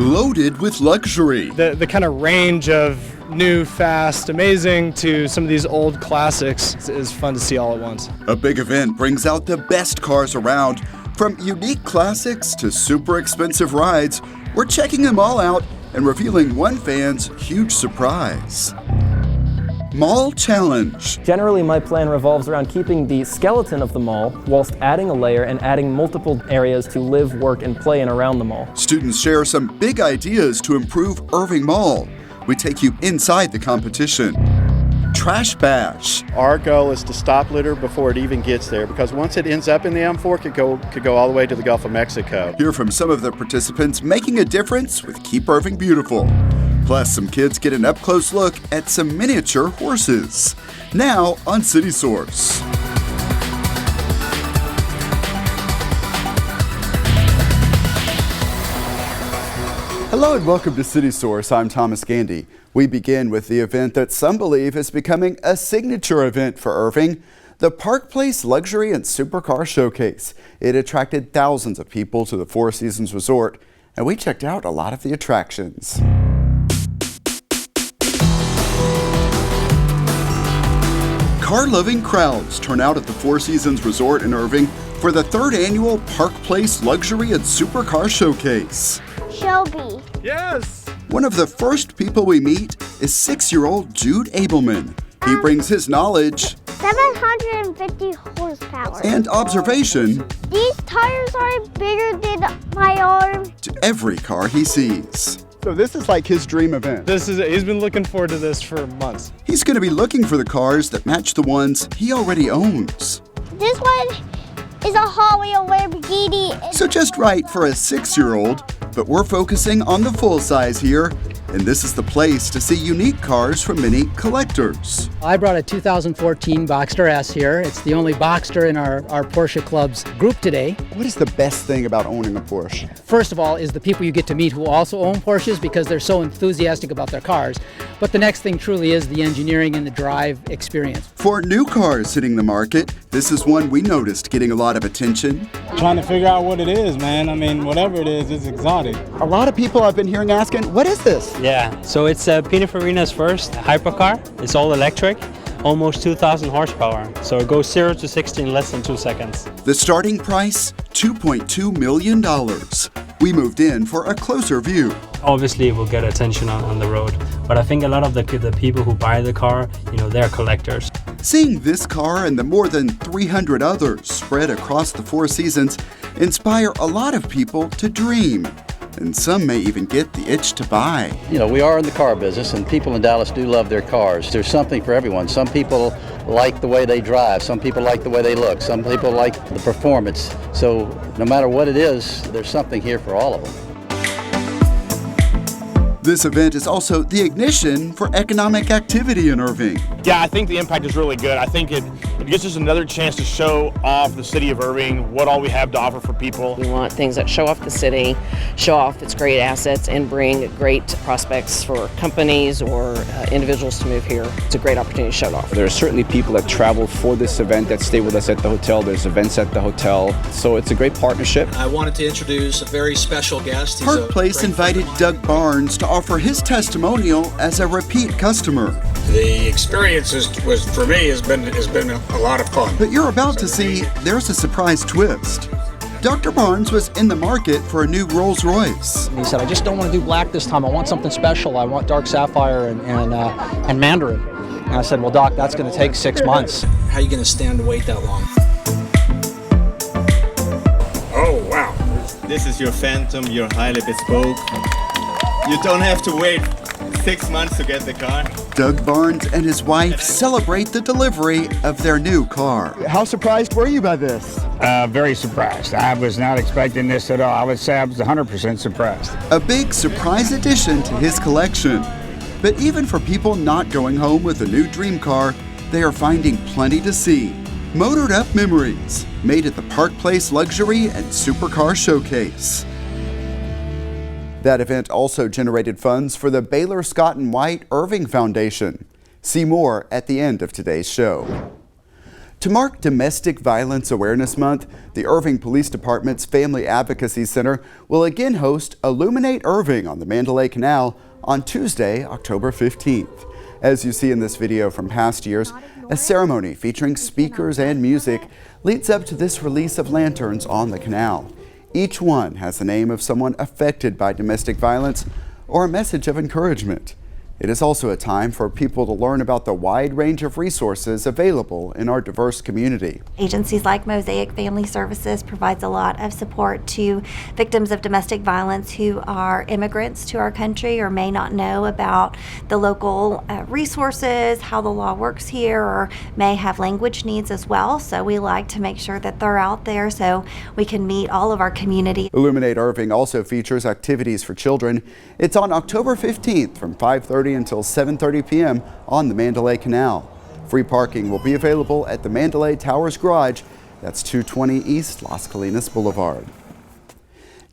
Loaded with luxury. The kind of range of new, fast, amazing to some of these old classics is fun to see all at once. A big event brings out the best cars around. From unique classics to super expensive rides, we're checking them all out and revealing one fan's huge surprise. Mall Challenge. Generally, my plan revolves around keeping the skeleton of the mall whilst adding a layer and adding multiple areas to live, work, and play in around the mall. Students share some big ideas to improve Irving Mall. We take you inside the competition. Trash Bash. Our goal is to stop litter before it even gets there, because once it ends up in the M4, it could go all the way to the Gulf of Mexico. Hear from some of the participants making a difference with Keep Irving Beautiful. Plus, some kids get an up-close look at some miniature horses. Now on City Source. Hello and welcome to City Source. I'm Thomas Gandy. We begin with the event that some believe is becoming a signature event for Irving, the Park Place Luxury and Supercar Showcase. It attracted thousands of people to the Four Seasons Resort, and we checked out a lot of the attractions. Car-loving crowds turn out at the Four Seasons Resort in Irving for the third annual Park Place Luxury and Supercar Showcase. Shelby. Yes! One of the first people we meet is 6-year-old Jude Abelman. He brings his knowledge 750 horsepower. and observation These tires are bigger than my arm. to every car he sees. So this is like his dream event. He's been looking forward to this for months. He's going to be looking for the cars that match the ones he already owns. This one is a Holly, a Lamborghini. So just right for a 6-year-old, but we're focusing on the full size here. And this is the place to see unique cars from many collectors. I brought a 2014 Boxster S here. It's the only Boxster in our Porsche Club's group today. What is the best thing about owning a Porsche? First of all is the people you get to meet who also own Porsches, because they're so enthusiastic about their cars. But the next thing truly is the engineering and the drive experience. For new cars hitting the market, this is one we noticed getting a lot of attention. Trying to figure out what it is, man. I mean, whatever it is, it's exotic. A lot of people I've been hearing asking, what is this? Yeah, so it's Pininfarina's first hypercar. It's all electric, almost 2,000 horsepower. So it goes 0 to 60 in less than 2 seconds. The starting price, $2.2 million. We moved in for a closer view. Obviously, it will get attention on the road, but I think a lot of the people who buy the car, they're collectors. Seeing this car and the more than 300 others spread across the Four Seasons inspire a lot of people to dream. And some may even get the itch to buy. We are in the car business, and people in Dallas do love their cars. There's something for everyone. Some people like the way they drive. Some people like the way they look. Some people like the performance. So no matter what it is, there's something here for all of them. This event is also the ignition for economic activity in Irving. Yeah, I think the impact is really good. I think it gives us another chance to show off the city of Irving, what all we have to offer for people. We want things that show off the city, show off its great assets, and bring great prospects for companies or individuals to move here. It's a great opportunity to show it off. There are certainly people that travel for this event that stay with us at the hotel. There's events at the hotel. So it's a great partnership. I wanted to introduce a very special guest. Park Place invited Doug Barnes to offer his testimonial as a repeat customer. The experience was for me has been a lot of fun. But you're about to see there's a surprise twist. Dr. Barnes was in the market for a new Rolls Royce. He said, I just don't want to do black this time. I want something special. I want dark sapphire and mandarin. And I said, well, Doc, that's going to take 6 months. How are you going to stand to wait that long? Oh, wow. This is your Phantom, your highly bespoke. You don't have to wait 6 months to get the car. Doug Barnes and his wife celebrate the delivery of their new car. How surprised were you by this? Very surprised. I was not expecting this at all. I would say I was 100% surprised. A big surprise addition to his collection. But even for people not going home with a new dream car, they are finding plenty to see. Motored up memories made at the Park Place Luxury and Supercar Showcase. That event also generated funds for the Baylor Scott and White Irving Foundation. See more at the end of today's show. To mark Domestic Violence Awareness Month, the Irving Police Department's Family Advocacy Center will again host Illuminate Irving on the Mandalay Canal on Tuesday, October 15th. As you see in this video from past years, a ceremony featuring speakers and music leads up to this release of lanterns on the canal. Each one has the name of someone affected by domestic violence or a message of encouragement. It is also a time for people to learn about the wide range of resources available in our diverse community. Agencies like Mosaic Family Services provides a lot of support to victims of domestic violence who are immigrants to our country or may not know about the local resources, how the law works here, or may have language needs as well. So we like to make sure that they're out there so we can meet all of our community. Illuminate Irving also features activities for children. It's on October 15th from 5:30 until 7:30 p.m. on the Mandalay Canal. Free parking will be available at the Mandalay Towers Garage. That's 220 East Las Colinas Boulevard.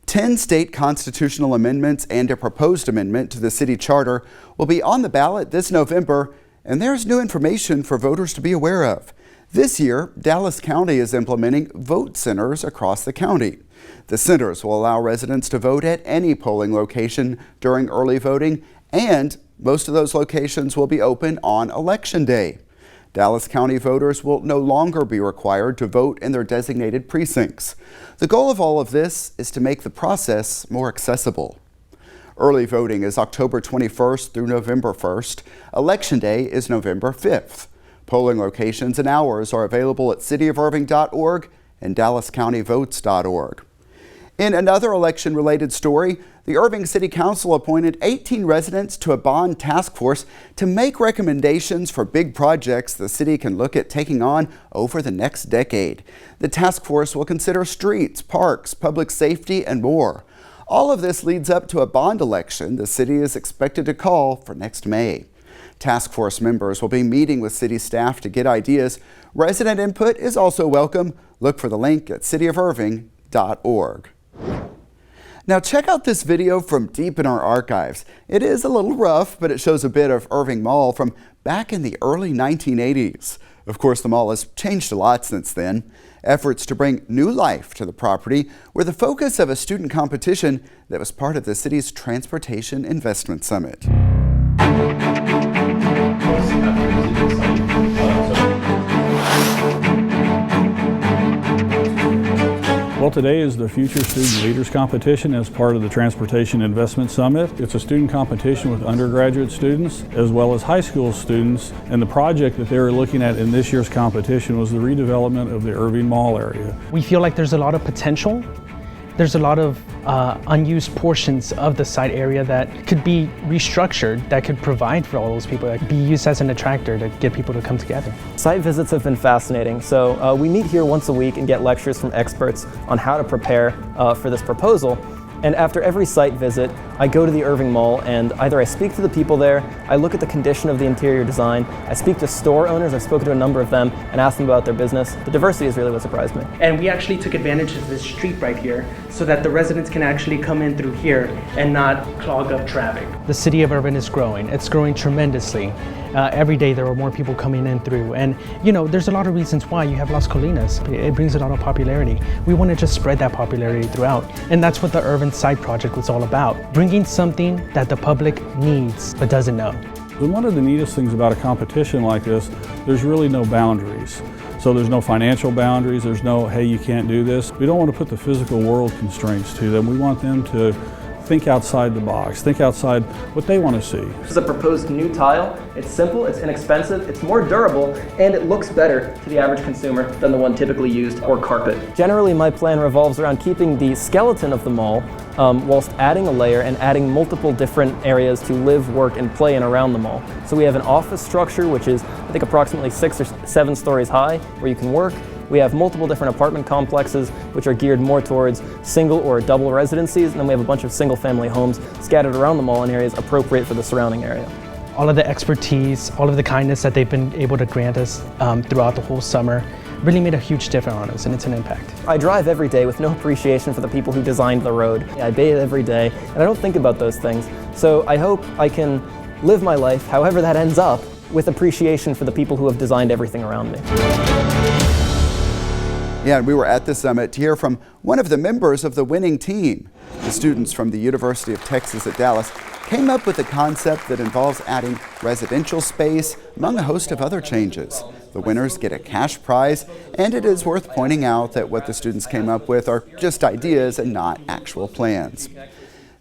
10 state constitutional amendments and a proposed amendment to the city charter will be on the ballot this November, and there's new information for voters to be aware of. This year, Dallas County is implementing vote centers across the county. The centers will allow residents to vote at any polling location during early voting, and most of those locations will be open on Election Day. Dallas County voters will no longer be required to vote in their designated precincts. The goal of all of this is to make the process more accessible. Early voting is October 21st through November 1st. Election Day is November 5th. Polling locations and hours are available at cityofirving.org and dallascountyvotes.org. In another election-related story, the Irving City Council appointed 18 residents to a bond task force to make recommendations for big projects the city can look at taking on over the next decade. The task force will consider streets, parks, public safety, and more. All of this leads up to a bond election the city is expected to call for next May. Task force members will be meeting with city staff to get ideas. Resident input is also welcome. Look for the link at cityofirving.org. Now check out this video from deep in our archives. It is a little rough, but it shows a bit of Irving Mall from back in the early 1980s. Of course, the mall has changed a lot since then. Efforts to bring new life to the property were the focus of a student competition that was part of the city's Transportation Investment Summit. Well, today is the Future Student Leaders Competition as part of the Transportation Investment Summit. It's a student competition with undergraduate students as well as high school students, and the project that they were looking at in this year's competition was the redevelopment of the Irving Mall area. We feel like there's a lot of potential. There's a lot of unused portions of the site area that could be restructured, that could provide for all those people, that could be used as an attractor to get people to come together. Site visits have been fascinating. So we meet here once a week and get lectures from experts on how to prepare for this proposal. And after every site visit, I go to the Irving Mall and either I speak to the people there, I look at the condition of the interior design, I speak to store owners, I've spoken to a number of them and asked them about their business. The diversity is really what surprised me. And we actually took advantage of this street right here so that the residents can actually come in through here and not clog up traffic. The city of Irving is growing. It's growing tremendously. Every day there are more people coming in through, and you know, there's a lot of reasons why. You have Las Colinas, it brings a lot of popularity. We want to just spread that popularity throughout, and that's what the Urban Site Project was all about, bringing something that the public needs but doesn't know. And one of the neatest things about a competition like this, there's really no boundaries. So there's no financial boundaries, there's no, hey, you can't do this. We don't want to put the physical world constraints to them. We want them to think outside the box, think outside what they want to see. This is a proposed new tile. It's simple, it's inexpensive, it's more durable, and it looks better to the average consumer than the one typically used, or carpet. Generally, my plan revolves around keeping the skeleton of the mall whilst adding a layer and adding multiple different areas to live, work, and play in around the mall. So we have an office structure, which is, I think, approximately 6 or 7 stories high, where you can work. We have multiple different apartment complexes which are geared more towards single or double residencies, and then we have a bunch of single family homes scattered around the mall in areas appropriate for the surrounding area. All of the expertise, all of the kindness that they've been able to grant us throughout the whole summer really made a huge difference on us, and it's an impact. I drive every day with no appreciation for the people who designed the road. I bathe every day, and I don't think about those things. So I hope I can live my life, however that ends up, with appreciation for the people who have designed everything around me. Yeah, and we were at the summit to hear from one of the members of the winning team. The students from the University of Texas at Dallas came up with a concept that involves adding residential space among a host of other changes. The winners get a cash prize, and it is worth pointing out that what the students came up with are just ideas and not actual plans.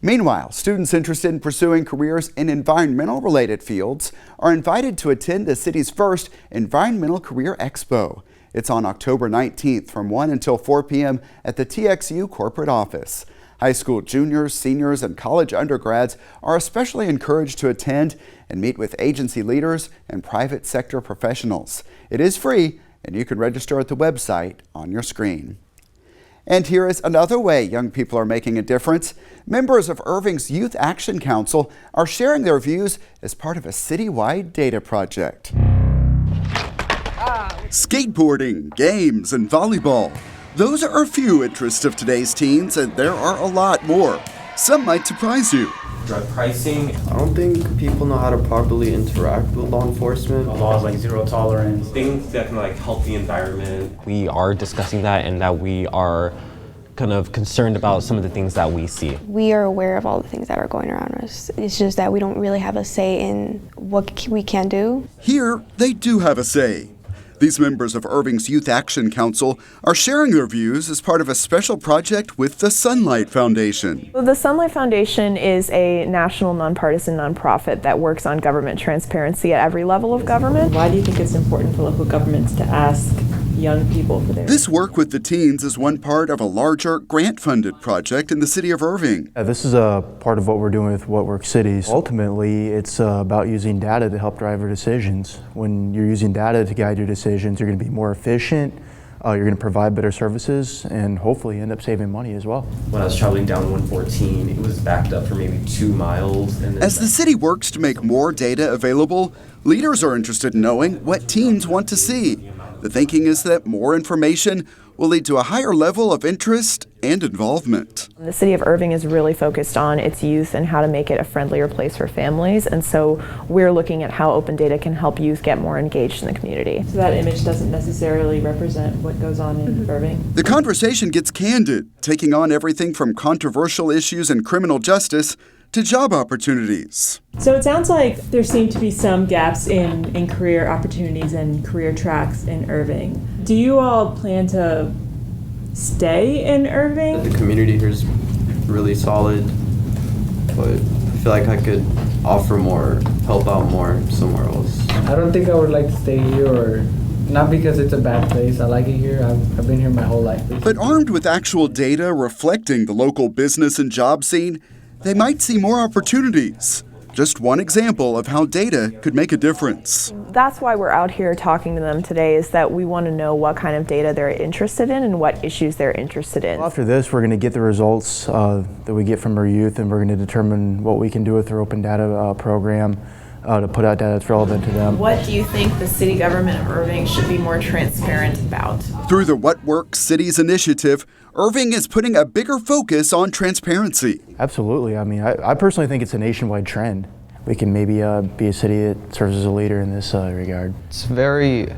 Meanwhile, students interested in pursuing careers in environmental-related fields are invited to attend the city's first Environmental Career Expo. It's on October 19th from 1 until 4 p.m. at the TXU corporate office. High school juniors, seniors, and college undergrads are especially encouraged to attend and meet with agency leaders and private sector professionals. It is free, and you can register at the website on your screen. And here is another way young people are making a difference. Members of Irving's Youth Action Council are sharing their views as part of a citywide data project. Skateboarding, games, and volleyball. Those are a few interests of today's teens, and there are a lot more. Some might surprise you. Drug pricing. I don't think people know how to properly interact with law enforcement. Laws like zero tolerance. Things that can help the environment. We are discussing that, and that we are kind of concerned about some of the things that we see. We are aware of all the things that are going around us. It's just that we don't really have a say in what we can do. Here, they do have a say. These members of Irving's Youth Action Council are sharing their views as part of a special project with the Sunlight Foundation. The Sunlight Foundation is a national nonpartisan nonprofit that works on government transparency at every level of government. Why do you think it's important for local governments to ask young people for their... This work with the teens is one part of a larger grant-funded project in the city of Irving. This is a part of what we're doing with What Works Cities. Ultimately, it's about using data to help drive our decisions. When you're using data to guide your decisions, you're going to be more efficient, you're going to provide better services, and hopefully end up saving money as well. When I was traveling down 114, it was backed up for maybe 2 miles. And as the city works to make more data available, leaders are interested in knowing what teens want to see. The thinking is that more information will lead to a higher level of interest and involvement. The city of Irving is really focused on its youth and how to make it a friendlier place for families, and so we're looking at how open data can help youth get more engaged in the community. So that image doesn't necessarily represent what goes on in Irving? The conversation gets candid, taking on everything from controversial issues in criminal justice to job opportunities. So it sounds like there seem to be some gaps in career opportunities and career tracks in Irving. Do you all plan to stay in Irving? The community here is really solid, but I feel like I could offer more, help out more somewhere else. I don't think I would like to stay here, or not because it's a bad place. I like it here. I've been here my whole life. But armed with actual data reflecting the local business and job scene, they might see more opportunities. Just one example of how data could make a difference. That's why we're out here talking to them today, is that we want to know what kind of data they're interested in and what issues they're interested in. After this, we're going to get the results that we get from our youth, and we're going to determine what we can do with our open data program to put out data that's relevant to them. What do you think the city government of Irving should be more transparent about? Through the What Works Cities initiative, Irving is putting a bigger focus on transparency. Absolutely. I mean, I personally think it's a nationwide trend. We can maybe be a city that serves as a leader in this regard. It's very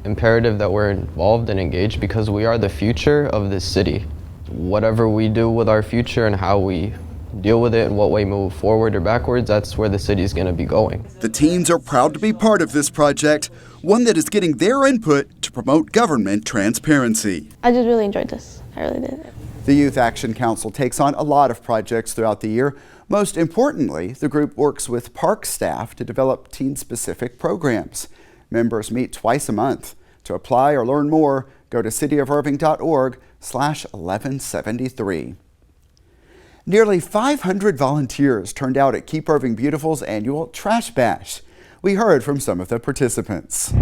imperative that we're involved and engaged because we are the future of this city. Whatever we do with our future and how we deal with it and what way move forward or backwards, that's where the city is going to be going. The teens are proud to be part of this project, one that is getting their input to promote government transparency. I just really enjoyed this. I really did. The Youth Action Council takes on a lot of projects throughout the year. Most importantly, the group works with park staff to develop teen-specific programs. Members meet twice a month. To apply or learn more, go to cityofirving.org/1173. Nearly 500 volunteers turned out at Keep Irving Beautiful's annual Trash Bash. We heard from some of the participants.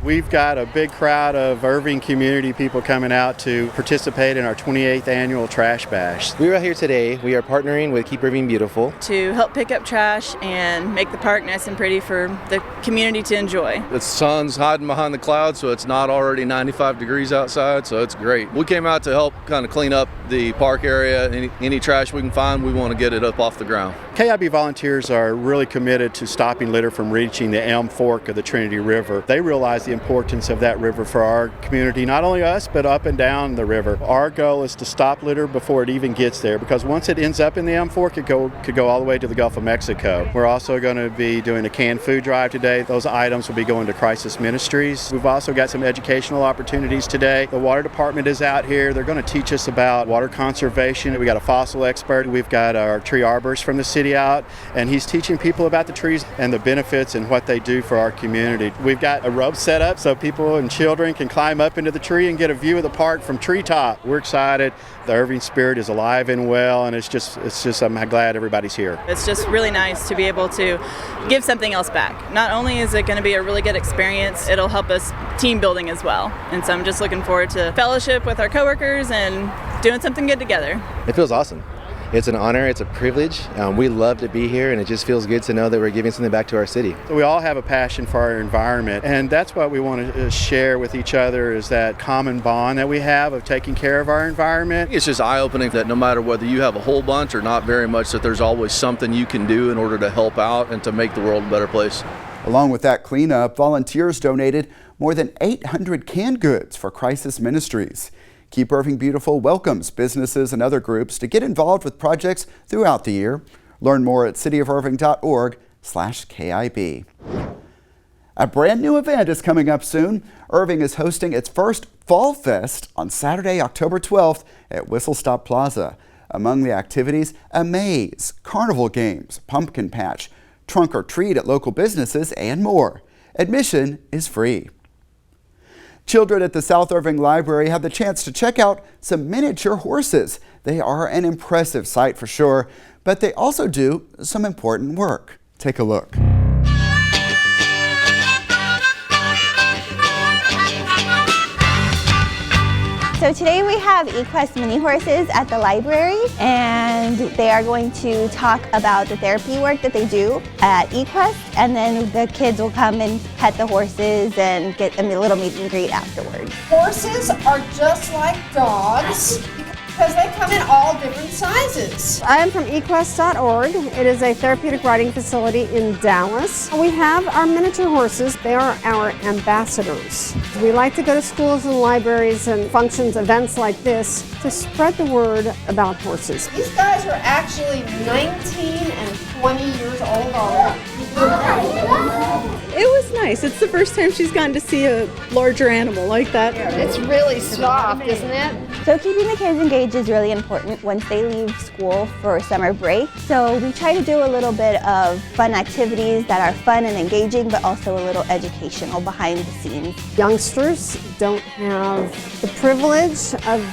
We've got a big crowd of Irving community people coming out to participate in our 28th annual Trash Bash. We are here today. We are partnering with Keep Irving Beautiful to help pick up trash and make the park nice and pretty for the community to enjoy. The sun's hiding behind the clouds, so it's not already 95 degrees outside, so it's great. We came out to help kind of clean up the park area. Any trash we can find, we want to get it up off the ground. KIB volunteers are really committed to stopping litter from reaching the Elm Fork of the Trinity River. They realize the importance of that river for our community, not only us, but up and down the river. Our goal is to stop litter before it even gets there, because once it ends up in the M4, it could go all the way to the Gulf of Mexico. We're also going to be doing a canned food drive today. Those items will be going to Crisis Ministries. We've also got some educational opportunities today. The water department is out here. They're going to teach us about water conservation. We got a fossil expert. We've got our tree arborist from the city out, and he's teaching people about the trees and the benefits and what they do for our community. We've got a rope set up so people and children can climb up into the tree and get a view of the park from treetop. We're excited. The Irving spirit is alive and well, and it's just I'm glad everybody's here. It's just really nice to be able to give something else back. Not only is it going to be a really good experience, it'll help us team building as well. And so I'm just looking forward to fellowship with our coworkers and doing something good together. It feels awesome. It's an honor, it's a privilege. We love to be here, and it just feels good to know that we're giving something back to our city. We all have a passion for our environment, and that's what we want to share with each other, is that common bond that we have of taking care of our environment. It's just eye-opening that no matter whether you have a whole bunch or not very much, that there's always something you can do in order to help out and to make the world a better place. Along with that cleanup, volunteers donated more than 800 canned goods for Crisis Ministries. Keep Irving Beautiful welcomes businesses and other groups to get involved with projects throughout the year. Learn more at cityofirving.org/KIB. A brand new event is coming up soon. Irving is hosting its first Fall Fest on Saturday, October 12th at Whistle Stop Plaza. Among the activities, a maze, carnival games, pumpkin patch, trunk or treat at local businesses, and more. Admission is free. Children at the South Irving Library have the chance to check out some miniature horses. They are an impressive sight for sure, but they also do some important work. Take a look. So today we have Equest mini horses at the library, and they are going to talk about the therapy work that they do at Equest, and then the kids will come and pet the horses and get a little meet and greet afterwards. Horses are just like dogs because they come in all different sizes. I am from equest.org. It is a therapeutic riding facility in Dallas. We have our miniature horses. They are our ambassadors. We like to go to schools and libraries and functions, events like this, to spread the word about horses. These guys are actually 19 and 20 years old already. It was nice. It's the first time she's gotten to see a larger animal like that. It's really soft, isn't it? So keeping the kids engaged is really important once they leave school for summer break. So we try to do a little bit of fun activities that are fun and engaging, but also a little educational behind the scenes. Youngsters don't have the privilege of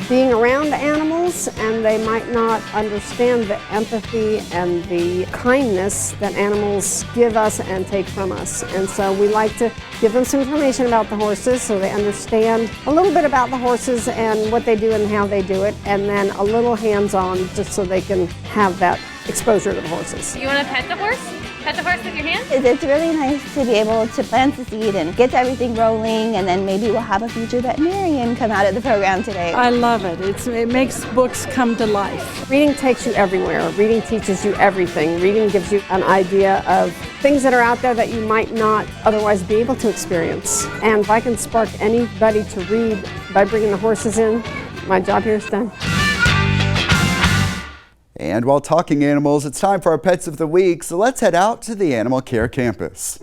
being around animals, and they might not understand the empathy and the kindness that animals give us and take from us. And so we like to give them some information about the horses so they understand a little bit about the horses and what they do and how they do it, and then a little hands-on just so they can have that exposure to the horses. You want to pet the horse? Pet the horse with your hand? It's really nice to be able to plant the seed and get everything rolling, and then maybe we'll have a future veterinarian come out of the program today. I love it. It makes books come to life. Reading takes you everywhere. Reading teaches you everything. Reading gives you an idea of things that are out there that you might not otherwise be able to experience. And if I can spark anybody to read by bringing the horses in, my job here is done. And while talking animals, it's time for our Pets of the Week, so let's head out to the Animal Care Campus.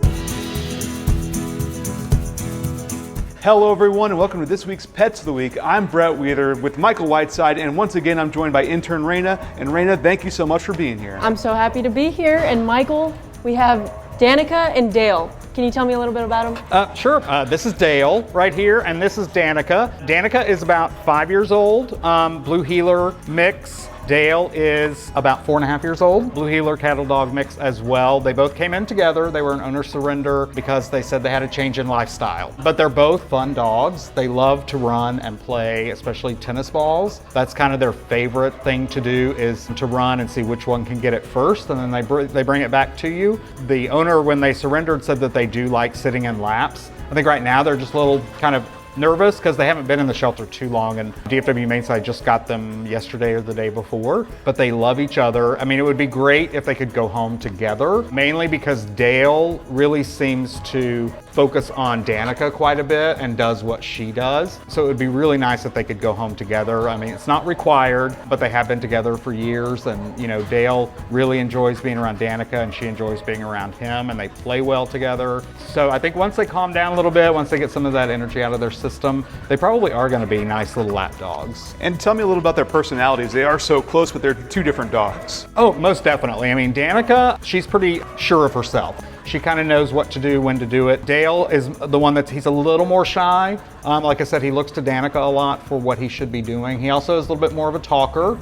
Hello everyone, and welcome to this week's Pets of the Week. I'm Brett Wheeler with Michael Whiteside, and once again I'm joined by intern Raina. And Raina, thank you so much for being here. I'm so happy to be here, and Michael, we have Danica and Dale. Can you tell me a little bit about them? Sure. This is Dale right here, and this is Danica. Danica is about 5 years old, Blue Heeler mix. Dale is about 4.5 years old, Blue Heeler cattle dog mix as well. They both came in together. They were an owner surrender because they said they had a change in lifestyle. But they're both fun dogs. They love to run and play, especially tennis balls. That's kind of their favorite thing to do, is to run and see which one can get it first, and then they bring it back to you. The owner, when they surrendered, said that they do like sitting in laps. I think right now they're just a little kind of nervous because they haven't been in the shelter too long, and DFW Humane Society just got them yesterday or the day before, but they love each other. I mean, it would be great if they could go home together, mainly because Dale really seems to focus on Danica quite a bit and does what she does. So it would be really nice if they could go home together. I mean, it's not required, but they have been together for years, and you know, Dale really enjoys being around Danica and she enjoys being around him, and they play well together. So I think once they calm down a little bit, once they get some of that energy out of their system, they probably are going to be nice little lap dogs. And tell me a little about their personalities. They are so close, but they're two different dogs. Oh, most definitely. I mean, Danica, she's pretty sure of herself. She kind of knows what to do, when to do it. Dale is the one he's a little more shy. Like I said, he looks to Danica a lot for what he should be doing. He also is a little bit more of a talker,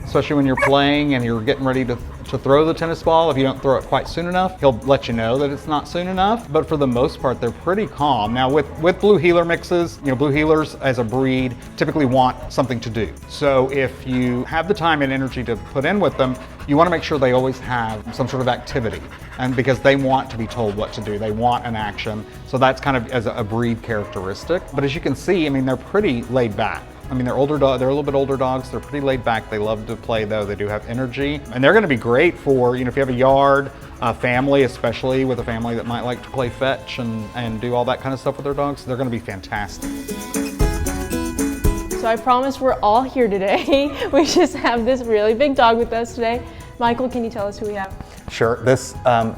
especially when you're playing and you're getting ready to throw the tennis ball. If you don't throw it quite soon enough, he'll let you know that it's not soon enough. But for the most part, they're pretty calm. Now with blue heeler mixes, you know, blue heelers as a breed typically want something to do. So if you have the time and energy to put in with them, you want to make sure they always have some sort of activity, and because they want to be told what to do, they want an action. So that's kind of as a breed characteristic. But as you can see, I mean, they're pretty laid back. I mean, they're older dogs. They're a little bit older dogs. They're pretty laid back. They love to play, though. They do have energy, and they're going to be great for, you know, if you have a yard, a family, especially with a family that might like to play fetch and do all that kind of stuff with their dogs. They're going to be fantastic. So I promise we're all here today. We just have this really big dog with us today. Michael, can you tell us who we have? Sure. This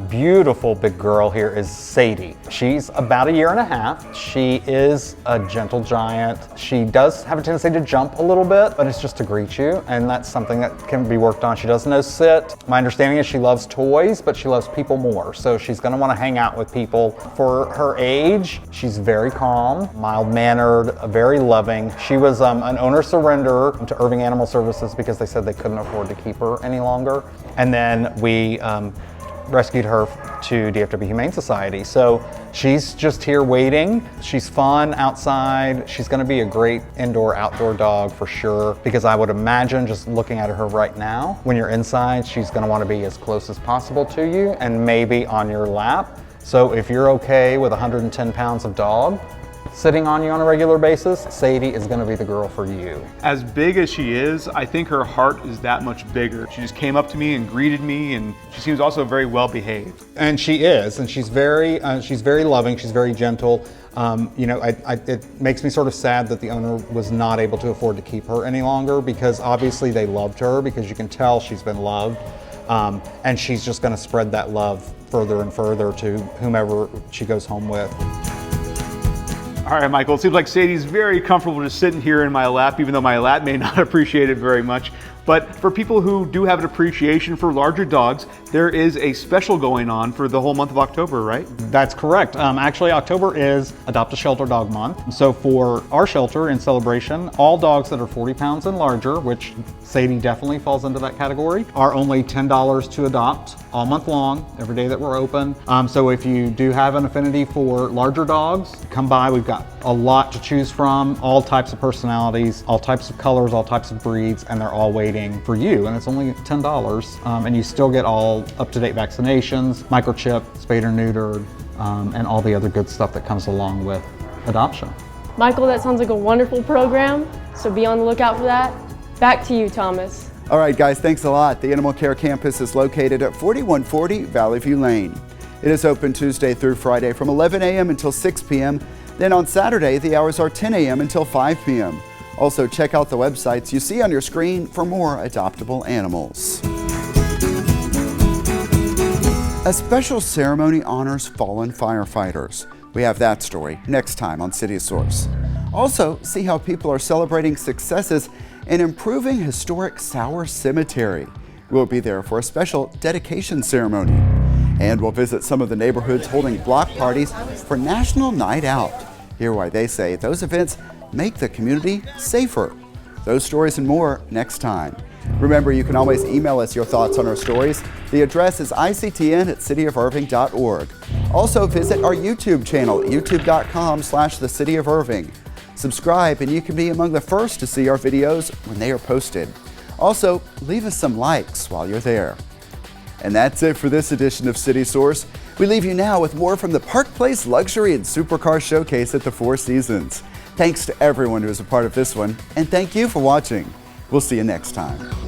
beautiful big girl here is Sadie. She's about 1.5 years. She is a gentle giant. She does have a tendency to jump a little bit, but it's just to greet you, and that's something that can be worked on. She does know sit. My understanding is she loves toys, but she loves people more, so she's going to want to hang out with people. For her age, she's very calm, mild-mannered, very loving. She was an owner surrender to Irving Animal Services because they said they couldn't afford to keep her any longer, and then we rescued her to DFW Humane Society. So she's just here waiting. She's fun outside. She's going to be a great indoor-outdoor dog for sure, because I would imagine, just looking at her right now, when you're inside, she's going to want to be as close as possible to you and maybe on your lap. So if you're okay with 110 pounds of dog sitting on you on a regular basis, Sadie is going to be the girl for you. As big as she is, I think her heart is that much bigger. She just came up to me and greeted me, and she seems also very well behaved. And she is, and she's very loving. She's very gentle. You know, it makes me sort of sad that the owner was not able to afford to keep her any longer, because obviously they loved her, because you can tell she's been loved. And she's just going to spread that love further and further to whomever she goes home with. All right, Michael, it seems like Sadie's very comfortable just sitting here in my lap, even though my lap may not appreciate it very much. But for people who do have an appreciation for larger dogs, there is a special going on for the whole month of October, right? That's correct. Actually, October is Adopt a Shelter Dog Month. So for our shelter, in celebration, all dogs that are 40 pounds and larger, which Sadie definitely falls into that category, are only $10 to adopt all month long, every day that we're open. So if you do have an affinity for larger dogs, come by. We've got a lot to choose from, all types of personalities, all types of colors, all types of breeds, and they're all waiting for you, and it's only $10, and you still get all up-to-date vaccinations, microchip, spayed or neutered, and all the other good stuff that comes along with adoption. Michael, that sounds like a wonderful program, so be on the lookout for that. Back to you, Thomas. All right, guys, thanks a lot. The Animal Care Campus is located at 4140 Valley View Lane. It is open Tuesday through Friday from 11 a.m. until 6 p.m. Then on Saturday, the hours are 10 a.m. until 5 p.m. Also, check out the websites you see on your screen for more adoptable animals. A special ceremony honors fallen firefighters. We have that story next time on City Source. Also, see how people are celebrating successes in improving historic Sauer Cemetery. We'll be there for a special dedication ceremony. And we'll visit some of the neighborhoods holding block parties for National Night Out. Hear why they say those events make the community safer. Those stories and more next time. Remember, you can always email us your thoughts on our stories. The address is ictn@cityofirving.org. Also visit our YouTube channel, youtube.com/thecityofirving. Subscribe and you can be among the first to see our videos when they are posted. Also, leave us some likes while you're there. And that's it for this edition of City Source. We leave you now with more from the Park Place Luxury and Supercar Showcase at the Four Seasons. Thanks to everyone who was a part of this one, and thank you for watching. We'll see you next time.